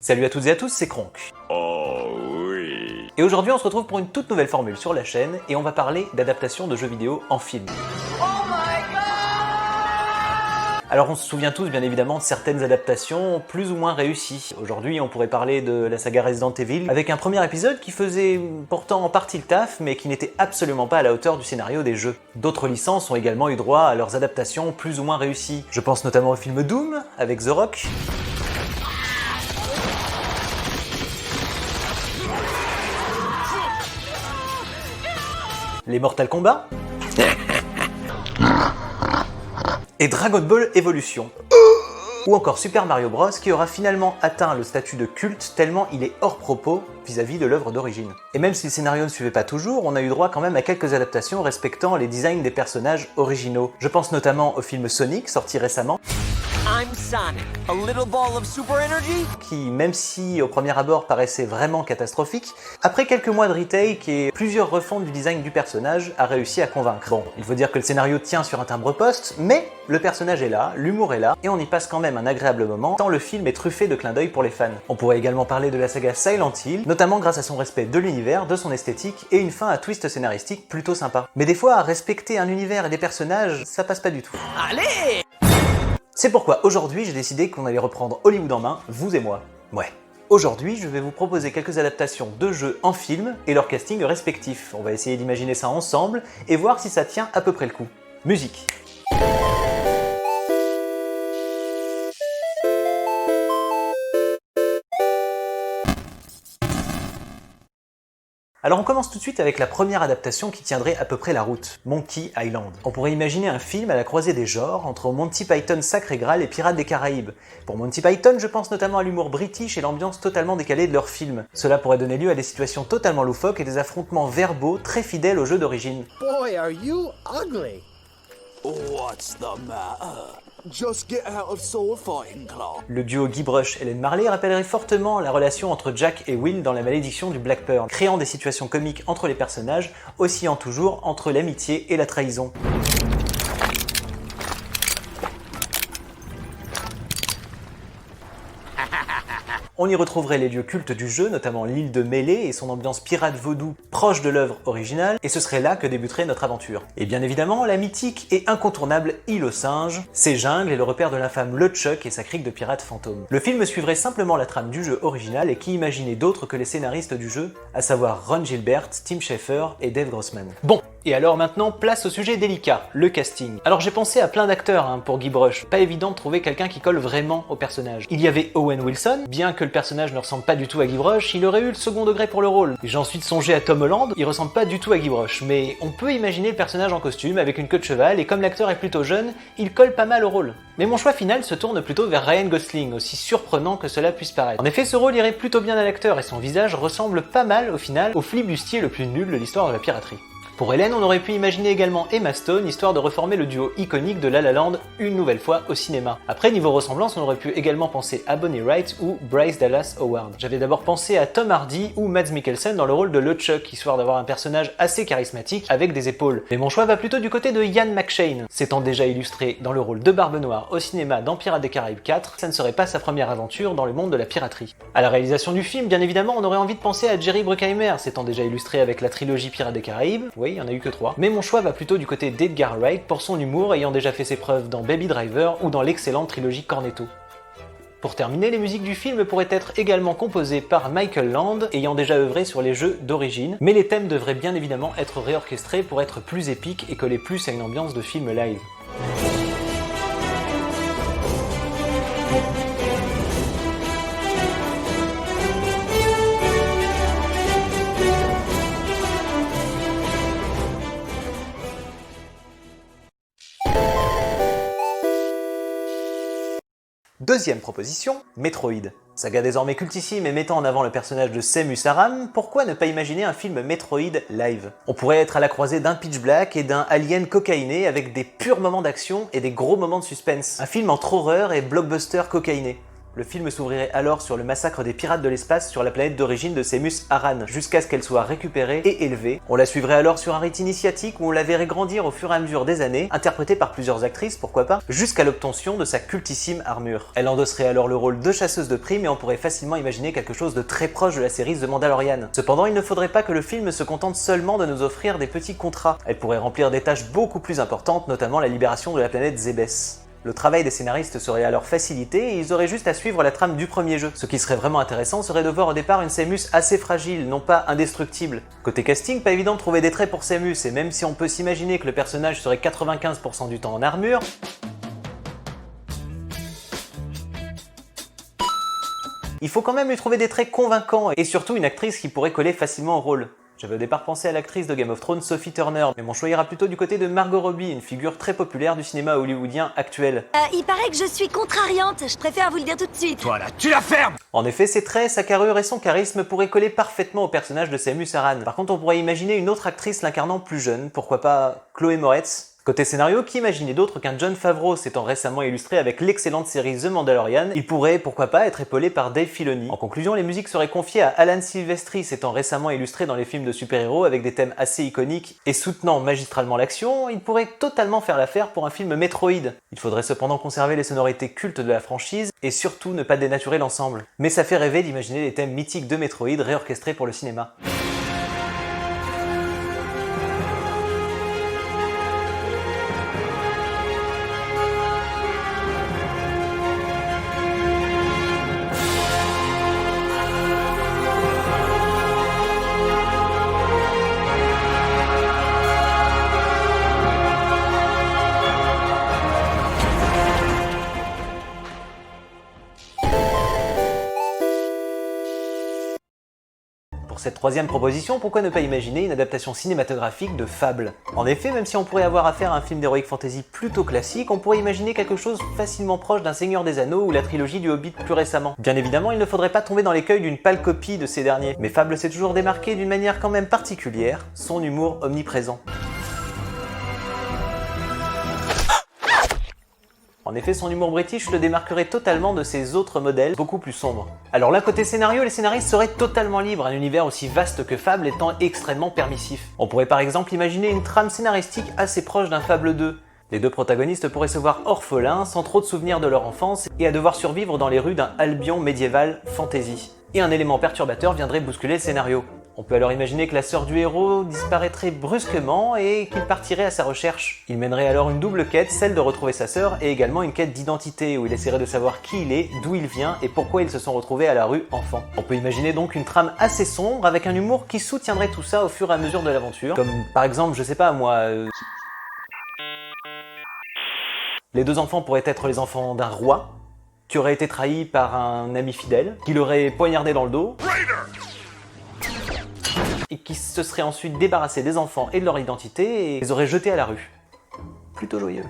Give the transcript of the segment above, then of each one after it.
Salut à toutes et à tous, c'est Kronk. Oh oui. Et aujourd'hui on se retrouve pour une toute nouvelle formule sur la chaîne et on va parler d'adaptation de jeux vidéo en film. Alors on se souvient tous bien évidemment de certaines adaptations plus ou moins réussies. Aujourd'hui on pourrait parler de la saga Resident Evil avec un premier épisode qui faisait pourtant en partie le taf mais qui n'était absolument pas à la hauteur du scénario des jeux. D'autres licences ont également eu droit à leurs adaptations plus ou moins réussies. Je pense notamment au film Doom avec The Rock. Les Mortal Kombat et Dragon Ball Evolution. Ou encore Super Mario Bros qui aura finalement atteint le statut de culte tellement il est hors propos vis-à-vis de l'œuvre d'origine. Et même si le scénario ne suivait pas toujours, on a eu droit quand même à quelques adaptations respectant les designs des personnages originaux. Je pense notamment au film Sonic, sorti récemment, I'm Sonic, a little ball of super energy. qui, même si au premier abord paraissait vraiment catastrophique, après quelques mois de retake et plusieurs refontes du design du personnage, a réussi à convaincre. Bon, il faut dire que le scénario tient sur un timbre-poste, mais le personnage est là, l'humour est là, et on y passe quand même un agréable moment, tant le film est truffé de clins d'œil pour les fans. On pourrait également parler de la saga Silent Hill, notamment grâce à son respect de l'univers, de son esthétique, et une fin à twist scénaristique plutôt sympa. Mais des fois, respecter un univers et des personnages, ça passe pas du tout. Allez! C'est pourquoi aujourd'hui j'ai décidé qu'on allait reprendre Hollywood en main, vous et moi. Ouais. Aujourd'hui, je vais vous proposer quelques adaptations de jeux en film et leur casting respectif. On va essayer d'imaginer ça ensemble et voir si ça tient à peu près le coup. Musique. Alors on commence tout de suite avec la première adaptation qui tiendrait à peu près la route, Monkey Island. On pourrait imaginer un film à la croisée des genres entre Monty Python Sacré Graal et Pirates des Caraïbes. Pour Monty Python, je pense notamment à l'humour british et l'ambiance totalement décalée de leurs films. Cela pourrait donner lieu à des situations totalement loufoques et des affrontements verbaux très fidèles au jeu d'origine. Boy, are you ugly. What's the matter? Just get out of Sword Fighting Club. Le duo Guybrush-Helen Marley rappellerait fortement la relation entre Jack et Will dans La Malédiction du Black Pearl, créant des situations comiques entre les personnages, oscillant toujours entre l'amitié et la trahison. On y retrouverait les lieux cultes du jeu, notamment l'île de Melee et son ambiance pirate vaudou proche de l'œuvre originale, et ce serait là que débuterait notre aventure. Et bien évidemment, la mythique et incontournable île aux singes, ses jungles et le repère de l'infâme LeChuck et sa crique de pirates fantômes. Le film suivrait simplement la trame du jeu original et qui imaginait d'autres que les scénaristes du jeu, à savoir Ron Gilbert, Tim Schafer et Dave Grossman. Bon, et alors maintenant, place au sujet délicat, le casting. Alors j'ai pensé à plein d'acteurs pour Guybrush, pas évident de trouver quelqu'un qui colle vraiment au personnage. Il y avait Owen Wilson, bien que le personnage ne ressemble pas du tout à Guybrush, il aurait eu le second degré pour le rôle. J'ai ensuite songé à Tom Holland, il ressemble pas du tout à Guybrush, mais on peut imaginer le personnage en costume avec une queue de cheval et comme l'acteur est plutôt jeune, il colle pas mal au rôle. Mais mon choix final se tourne plutôt vers Ryan Gosling, aussi surprenant que cela puisse paraître. En effet, ce rôle irait plutôt bien à l'acteur et son visage ressemble pas mal au final au flibustier le plus nul de l'histoire de la piraterie. Pour Hélène, on aurait pu imaginer également Emma Stone, histoire de reformer le duo iconique de La La Land une nouvelle fois au cinéma. Après, niveau ressemblance, on aurait pu également penser à Bonnie Wright ou Bryce Dallas Howard. J'avais d'abord pensé à Tom Hardy ou Mads Mikkelsen dans le rôle de LeChuck, histoire d'avoir un personnage assez charismatique avec des épaules. Mais mon choix va plutôt du côté de Ian McShane. S'étant déjà illustré dans le rôle de Barbe Noire au cinéma dans Pirates des Caraïbes 4, ça ne serait pas sa première aventure dans le monde de la piraterie. À la réalisation du film, bien évidemment, on aurait envie de penser à Jerry Bruckheimer, s'étant déjà illustré avec la trilogie Pirates des Caraïbes. Oui, il y en a eu que 3. Mais mon choix va plutôt du côté d'Edgar Wright pour son humour ayant déjà fait ses preuves dans Baby Driver ou dans l'excellente trilogie Cornetto. Pour terminer, les musiques du film pourraient être également composées par Michael Land, ayant déjà œuvré sur les jeux d'origine, mais les thèmes devraient bien évidemment être réorchestrés pour être plus épiques et coller plus à une ambiance de film live. Deuxième proposition, Metroid. Saga désormais cultissime et mettant en avant le personnage de Samus Aran, pourquoi ne pas imaginer un film Metroid live? On pourrait être à la croisée d'un Pitch Black et d'un Alien cocaïné avec des purs moments d'action et des gros moments de suspense. Un film entre horreur et blockbuster cocaïné. Le film s'ouvrirait alors sur le massacre des pirates de l'espace sur la planète d'origine de Seamus Aran, jusqu'à ce qu'elle soit récupérée et élevée. On la suivrait alors sur un rite initiatique où on la verrait grandir au fur et à mesure des années, interprétée par plusieurs actrices, pourquoi pas, jusqu'à l'obtention de sa cultissime armure. Elle endosserait alors le rôle de chasseuse de primes et on pourrait facilement imaginer quelque chose de très proche de la série The Mandalorian. Cependant, il ne faudrait pas que le film se contente seulement de nous offrir des petits contrats. Elle pourrait remplir des tâches beaucoup plus importantes, notamment la libération de la planète Zebes. Le travail des scénaristes serait alors facilité et ils auraient juste à suivre la trame du premier jeu. Ce qui serait vraiment intéressant serait de voir au départ une Seamus assez fragile, non pas indestructible. Côté casting, pas évident de trouver des traits pour Seamus, et même si on peut s'imaginer que le personnage serait 95% du temps en armure, il faut quand même lui trouver des traits convaincants et surtout une actrice qui pourrait coller facilement au rôle. J'avais au départ pensé à l'actrice de Game of Thrones Sophie Turner, mais mon choix ira plutôt du côté de Margot Robbie, une figure très populaire du cinéma hollywoodien actuel. Il paraît que je suis contrariante, je préfère vous le dire tout de suite. Toi là, tu la fermes! En effet, ses traits, sa carrure et son charisme pourraient coller parfaitement au personnage de Seamus Aran. Par contre, on pourrait imaginer une autre actrice l'incarnant plus jeune, pourquoi pas Chloé Moretz. Côté scénario, qui imaginait d'autre qu'un Jon Favreau s'étant récemment illustré avec l'excellente série The Mandalorian, il pourrait, pourquoi pas, être épaulé par Dave Filoni. En conclusion, les musiques seraient confiées à Alan Silvestri, s'étant récemment illustré dans les films de super-héros avec des thèmes assez iconiques et soutenant magistralement l'action, il pourrait totalement faire l'affaire pour un film Metroid. Il faudrait cependant conserver les sonorités cultes de la franchise et surtout ne pas dénaturer l'ensemble. Mais ça fait rêver d'imaginer les thèmes mythiques de Metroid réorchestrés pour le cinéma. Pour cette troisième proposition, pourquoi ne pas imaginer une adaptation cinématographique de Fable? En effet, même si on pourrait avoir affaire à un film d'heroic fantasy plutôt classique, on pourrait imaginer quelque chose facilement proche d'un Seigneur des Anneaux ou la trilogie du Hobbit plus récemment. Bien évidemment, il ne faudrait pas tomber dans l'écueil d'une pâle copie de ces derniers, mais Fable s'est toujours démarqué d'une manière quand même particulière, son humour omniprésent. En effet, son humour british le démarquerait totalement de ses autres modèles, beaucoup plus sombres. Alors là, côté scénario, les scénaristes seraient totalement libres, un univers aussi vaste que Fable étant extrêmement permissif. On pourrait par exemple imaginer une trame scénaristique assez proche d'un Fable 2. Les deux protagonistes pourraient se voir orphelins, sans trop de souvenirs de leur enfance, et à devoir survivre dans les rues d'un Albion médiéval fantasy. Et un élément perturbateur viendrait bousculer le scénario. On peut alors imaginer que la sœur du héros disparaîtrait brusquement et qu'il partirait à sa recherche. Il mènerait alors une double quête, celle de retrouver sa sœur, et également une quête d'identité, où il essaierait de savoir qui il est, d'où il vient et pourquoi ils se sont retrouvés à la rue enfant. On peut imaginer donc une trame assez sombre, avec un humour qui soutiendrait tout ça au fur et à mesure de l'aventure, comme par exemple, je sais pas moi... Les deux enfants pourraient être les enfants d'un roi, qui aurait été trahi par un ami fidèle, qui l'aurait poignardé dans le dos, et qui se serait ensuite débarrassé des enfants et de leur identité et les aurait jetés à la rue. Plutôt joyeux.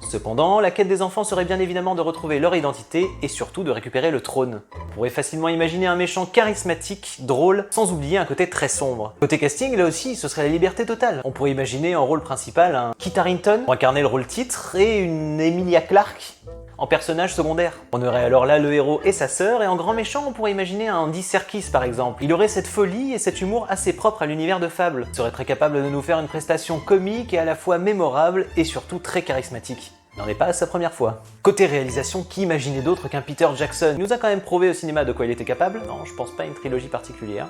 Cependant, la quête des enfants serait bien évidemment de retrouver leur identité et surtout de récupérer le trône. On pourrait facilement imaginer un méchant charismatique, drôle, sans oublier un côté très sombre. Côté casting, là aussi, ce serait la liberté totale. On pourrait imaginer en rôle principal un Kit Harington pour incarner le rôle titre et une Emilia Clarke en personnage secondaire. On aurait alors là le héros et sa sœur, et en grand méchant on pourrait imaginer un Andy Serkis par exemple. Il aurait cette folie et cet humour assez propre à l'univers de Fable. Il serait très capable de nous faire une prestation comique et à la fois mémorable et surtout très charismatique. Il n'en est pas à sa première fois. Côté réalisation, qui imaginait d'autre qu'un Peter Jackson? Il nous a quand même prouvé au cinéma de quoi il était capable. Non, je pense pas à une trilogie particulière.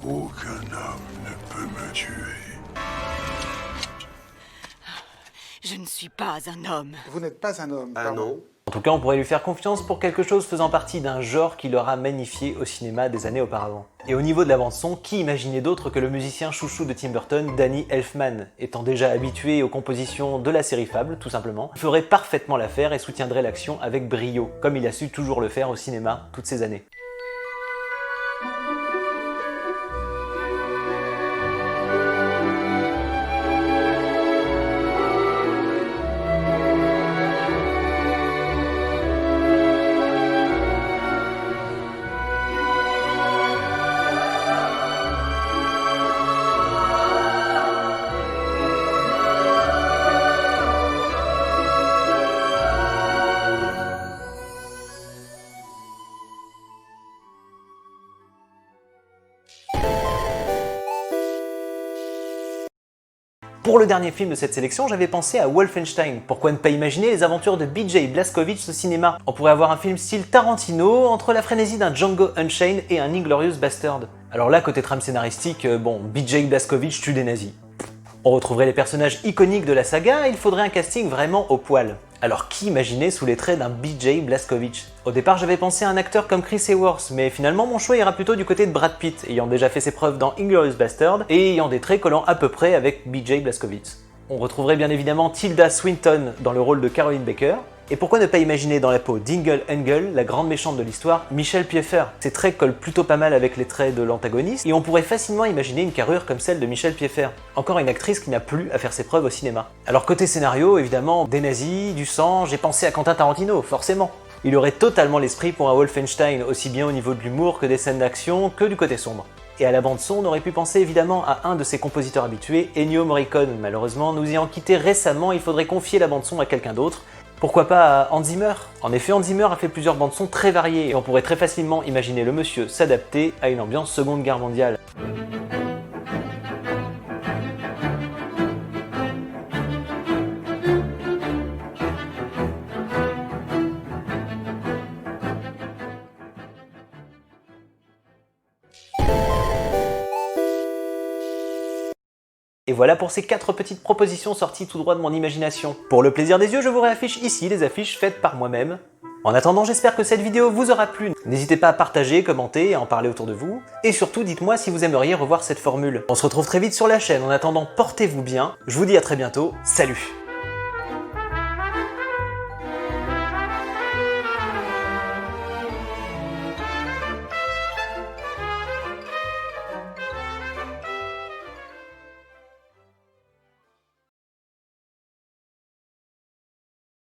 Aucun homme ne peut me tuer. Je ne suis pas un homme. Vous n'êtes pas un homme. Ah non? En tout cas, on pourrait lui faire confiance pour quelque chose faisant partie d'un genre qu'il aura magnifié au cinéma des années auparavant. Et au niveau de la bande-son, qui imaginait d'autre que le musicien chouchou de Tim Burton, Danny Elfman, étant déjà habitué aux compositions de la série Fable, tout simplement, ferait parfaitement l'affaire et soutiendrait l'action avec brio, comme il a su toujours le faire au cinéma toutes ces années. Pour le dernier film de cette sélection, j'avais pensé à Wolfenstein. Pourquoi ne pas imaginer les aventures de BJ Blazkowicz au cinéma? On pourrait avoir un film style Tarantino, entre la frénésie d'un Django Unchained et un Inglourious Bastard. Alors là, côté trame scénaristique, bon, BJ Blazkowicz tue des nazis. On retrouverait les personnages iconiques de la saga et il faudrait un casting vraiment au poil. Alors qui imaginer sous les traits d'un BJ Blazkowicz? Au départ j'avais pensé à un acteur comme Chris Hemsworth, mais finalement mon choix ira plutôt du côté de Brad Pitt, ayant déjà fait ses preuves dans Inglourious Bastard et ayant des traits collant à peu près avec BJ Blazkowicz. On retrouverait bien évidemment Tilda Swinton dans le rôle de Caroline Baker, et pourquoi ne pas imaginer dans la peau d'Ingle Engel, la grande méchante de l'histoire, Michelle Pfeiffer. Ses traits collent plutôt pas mal avec les traits de l'antagoniste, et on pourrait facilement imaginer une carrure comme celle de Michelle Pfeiffer. Encore une actrice qui n'a plus à faire ses preuves au cinéma. Alors côté scénario, évidemment, des nazis, du sang, j'ai pensé à Quentin Tarantino, forcément. Il aurait totalement l'esprit pour un Wolfenstein, aussi bien au niveau de l'humour que des scènes d'action, que du côté sombre. Et à la bande-son, on aurait pu penser évidemment à un de ses compositeurs habitués, Ennio Morricone. Malheureusement, nous ayant quitté récemment, il faudrait confier la bande-son à quelqu'un d'autre. Pourquoi pas à Hans Zimmer? En effet, Hans Zimmer a fait plusieurs bandes-son très variées, et on pourrait très facilement imaginer le monsieur s'adapter à une ambiance Seconde Guerre mondiale. Et voilà pour ces 4 petites propositions sorties tout droit de mon imagination. Pour le plaisir des yeux, je vous réaffiche ici les affiches faites par moi-même. En attendant, j'espère que cette vidéo vous aura plu. N'hésitez pas à partager, commenter et à en parler autour de vous. Et surtout, dites-moi si vous aimeriez revoir cette formule. On se retrouve très vite sur la chaîne. En attendant, portez-vous bien. Je vous dis à très bientôt. Salut!